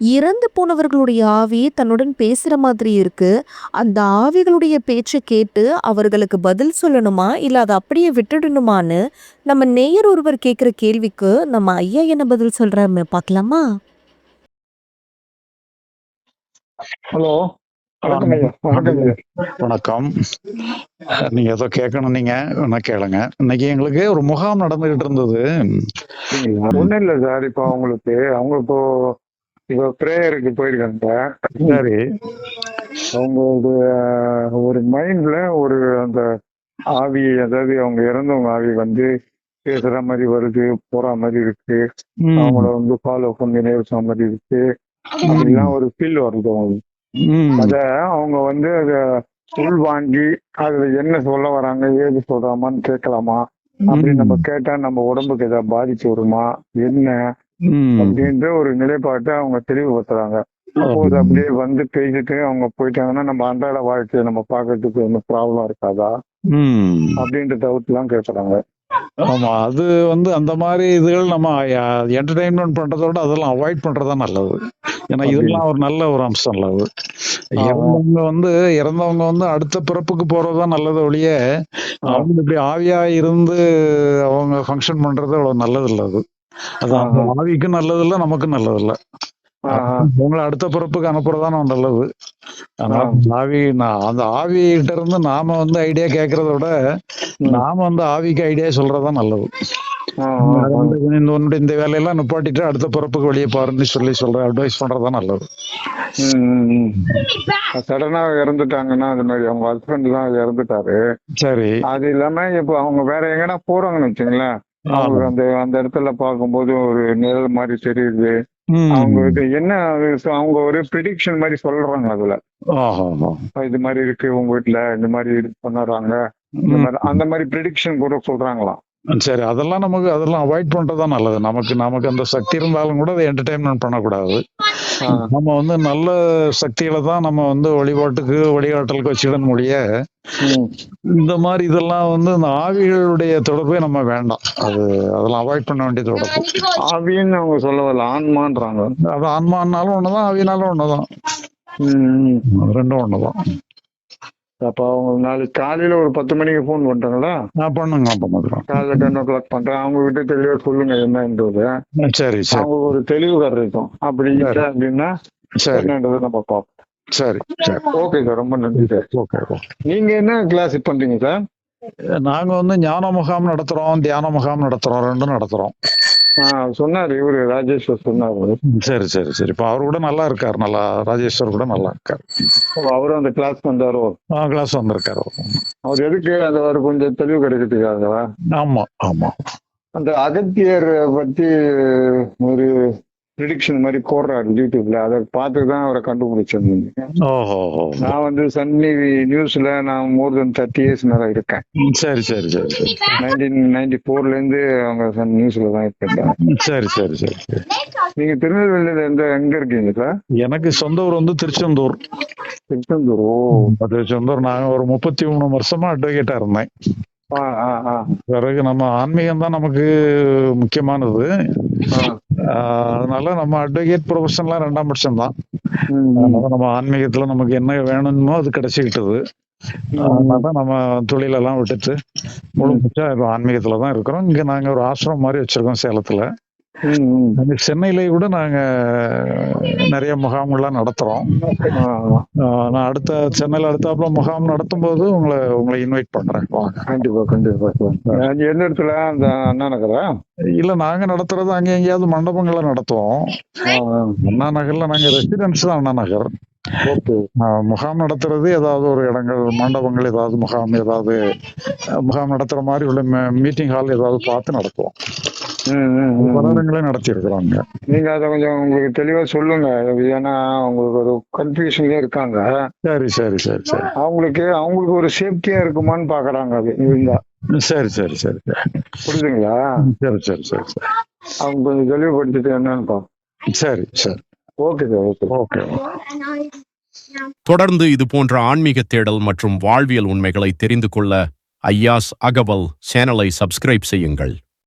இறந்து போனவர்களுடைய ஆவி தன்னுடன் பேசுற மாதிரி இருக்கு. அந்த ஆவிகளுடைய பேச்ச கேட்டு அவர்களுக்கு பதில் சொல்லணுமா? இல்ல அத அப்படியே விட்டுடணுமான்னு நம்ம நேயர் ஒருவர் கேட்கிற கேள்விக்கு நம்ம ஐயா என்ன பதில் சொல்றாருன்னு பார்க்கலாமா? ஹலோ, வணக்கம் ஐயா. வணக்கம் ஐயா. வணக்கம். நீங்க ஏதோ கேட்கணும், நீங்க என்ன கேளுங்க. இன்னைக்கு எங்களுக்கு ஒரு முகாம் நடந்துகிட்டு இருந்தது. ஒண்ணும் இல்ல சார். இப்போ அவங்க இப்போ பிரேயருக்கு போயிருக்காங்க. சரி. அவங்க ஒரு மைண்ட்ல ஒரு அந்த ஆவி, அதாவது அவங்க இறந்தவங்க ஆவி வந்து பேசுற மாதிரி வருது, போற மாதிரி இருக்கு, அவங்கள ஃபாலோ பண்ணி நேர்ற மாதிரி இருக்கு, அப்படிலாம் ஒரு ஃபீல் வருது அவங்களுக்கு. அத அவங்க அத உள்வாங்கி அதுல என்ன சொல்ல வராங்க, ஏது சொல்றாமான்னு கேட்கலாமா, அப்படின்னு நம்ம கேட்டா நம்ம உடம்புக்கு ஏதாவது பாதிச்சு வருமா என்ன அப்படின்ற ஒரு நிலைப்பாட்டை அவங்க தெளிவுபடுத்துறாங்க. அப்போது அப்படியே பேசிட்டு அவங்க போயிட்டாங்கன்னா நம்ம அன்றாட வாழ்க்கையை நம்ம பாக்குறதுக்கு ஒன்றும் ப்ராப்ளம் இருக்காதா அப்படின்ற டவுட் எல்லாம் கேட்கறாங்க. ஆமா, அது அந்த மாதிரி இதுகள் நம்ம என்டர்டைன்மெண்ட் பண்றதோட அதெல்லாம் அவாய்ட் பண்றதா நல்லது. ஏன்னா இதெல்லாம் ஒரு நல்ல ஒரு அம்சம் இல்ல. அது இறந்தவங்க அடுத்த பிறப்புக்கு போறதுதான் நல்லது ஒழிய அவங்க இப்படி ஆவியா இருந்து அவங்க ஃபங்க்ஷன் பண்றது அவ்வளவு நல்லது இல்ல. அது ஆவிக்கும் நல்லது இல்ல, நமக்கும் நல்லது இல்ல. உங்களை அடுத்த பிறப்புக்கு அனுப்புறதான நல்லது. ஆனா அந்த ஆவிகிட்ட இருந்து நாம ஐடியா கேட்கறத விட நாம ஆவிக்கு ஐடியா சொல்றதுதான் நல்லது. இந்த வேலையெல்லாம் நிப்பாட்டிட்டு அடுத்த பிறப்புக்கு வெளியே பாருன்னு சொல்ற அட்வைஸ் பண்றதுதான் நல்லது. சடனா இறந்துட்டாங்கன்னா அது மாதிரி அவங்க ஹஸ்பண்ட் எல்லாம் இறந்துட்டாரு. சரி. அது இல்லாம இப்ப அவங்க வேற எங்கன்னா போறாங்கன்னு வச்சுங்களேன், அவங்க அந்த இடத்துல பார்க்கும்போது ஒரு நிழல் மாதிரி தெரியுது. அவங்க என்ன அவங்க ஒரு ப்ரிடிக்ஷன் மாதிரி சொல்றாங்க. அதுல இது மாதிரி இருக்கு உங்க வீட்டுல, இந்த மாதிரி பண்ணறாங்க, அந்த மாதிரி ப்ரிடிக்ஷன் கூட சொல்றாங்களாம். சரி, அதெல்லாம் அவாய்ட் பண்றதுதான் நல்லது. நமக்கு அந்த சக்தி இருந்தாலும் கூட அதை என்டர்டைன்மெண்ட் பண்ணக்கூடாது. நம்ம நல்ல சக்திகளை தான் நம்ம வழிபாட்டுக்கு வழிகாட்டலுக்கு வச்சுக்கிட முடிய இந்த மாதிரி இதெல்லாம் இந்த ஆவிகளுடைய தொடர்பே நம்ம வேண்டாம். அதெல்லாம் அவாய்ட் பண்ண வேண்டிய தொடர்பு. ஆவின்னு அவங்க சொல்ல வரல, ஆன்மான்றாங்க. அது ஆன்மானாலும் ஒண்ணுதான், ஆவினாலும் ஒண்ணுதான். ரெண்டும் ஒண்ணுதான். அப்ப அவங்க நாளைக்கு காலையில ஒரு 10 மணிக்கு போன் பண்றாங்களா? பண்ணுங்க. காலையில 10 o'clock பண்றேன். அவங்க கிட்ட தெளிவா சொல்லுங்க என்னன்றது. சரி. அவங்க ஒரு தெளிவு இருக்கும். அப்படி இல்லை அப்படின்னா என்னன்றது நம்ம பார்ப்போம். சரி. ஓகே சார், ரொம்ப நன்றி சார். ஓகே. நீங்க என்ன கிளாஸ் பண்றீங்க சார்? நாங்க ஞான முகாம் நடத்துறோம், தியான முகாம் நடத்துறோம், ரெண்டும் நடத்துறோம். சொன்னாரு இவரு ராஜேஸ்வர் சொன்னாரு. சரி. இப்ப அவரு கூட நல்லா இருக்காரு. நல்லா ராஜேஸ்வர் கூட நல்லா இருக்காரு. அவரும் அந்த கிளாஸ் வந்தாரோ? கிளாஸ் வந்திருக்காரு. அவர் எதுக்கு அவர் கொஞ்சம் தெளிவு கிடைக்கிறதுக்காகவா? ஆமா. அந்த அகத்தியர் பத்தி ஒரு ப்ரிடிக்ஷன் மாதிரி போடுறாரு யூடியூப்ல. அதை பார்த்துதான் அவரை கண்டுபிடிச்சிருந்தேன். நான் சன் டிவி நியூஸ்ல நான் மோர் தென் 30 years மேல இருக்கேன். சரி. 1994 இருந்து அவங்க சன் நியூஸ்ல தான் இருக்கேன். சரி. நீங்க திருநெல்வேலியில எங்க இருக்கீங்க சார்? எனக்கு சொந்த ஊர் திருச்செந்தூர். திருச்செந்தூர். நாங்க ஒரு 33 வருஷமா அட்வொகேட்டா இருந்தேன். பிறகு நம்ம ஆன்மீகம் தான் நமக்கு முக்கியமானது. அதனால நம்ம அட்வொகேட் ப்ரொஃபஷன்லாம் 2ஆம் பட்சம் தான். நம்ம ஆன்மீகத்துல நமக்கு என்ன வேணுமோ அது கிடைச்சிக்கிட்டது. அதனால நம்ம தொழிலெல்லாம் விட்டுட்டு முழுமைச்சா இப்ப ஆன்மீகத்துலதான் இருக்கிறோம். இங்க நாங்க ஒரு ஆசிரமம் மாதிரி வச்சிருக்கோம் சேலத்துல. சென்னையில கூட நாங்க நிறைய முகாம்கள்லாம் நடத்துறோம். நான் சென்னையில அடுத்தாப்புல முகாம் நடத்தும் போது உங்களை இன்வைட் பண்றேன். கண்டிப்பா. எந்த இடத்துல? அந்த அண்ணா நகரா? இல்ல, நாங்க நடத்துறது அங்க எங்கேயாவது மண்டபங்கள்ல நடத்துவோம். அண்ணா நகர்ல நாங்க ரெசிடென்ஸ் தான். அண்ணா நகர் முகாம் நடத்துறது ஏதாவது ஒரு இடங்கள், மண்டபங்கள், ஏதாவது முகாம் நடத்துற மாதிரி உள்ள மீட்டிங் ஹால் ஏதாவது பார்த்து நடத்துவோம். நடத்தி இருக்கிறாங்க. நீங்க அதை கொஞ்சம் உங்களுக்கு தெளிவா சொல்லுங்க. ஏன்னா அவங்களுக்கு ஒரு கன்ஃபியூஷன்லயே இருக்காங்க. சரி. அவங்களுக்கு ஒரு சேஃப்டியா இருக்குமான்னு பாக்குறாங்க. அது இருந்தா சரி. புரியுதுங்களா? சரி. அவங்க கொஞ்சம் தெளிவுபடுத்திட்டு என்னன்னு பாப்போம். சரி. Okay sir. ஓகே. தொடர்ந்து இது போன்ற ஆன்மீக தேடல் மற்றும் வாழ்வியல் உண்மைகளை தெரிந்து கொள்ள ஐயாஸ் அகவல் சேனலை சப்ஸ்கிரைப் செய்யுங்கள்.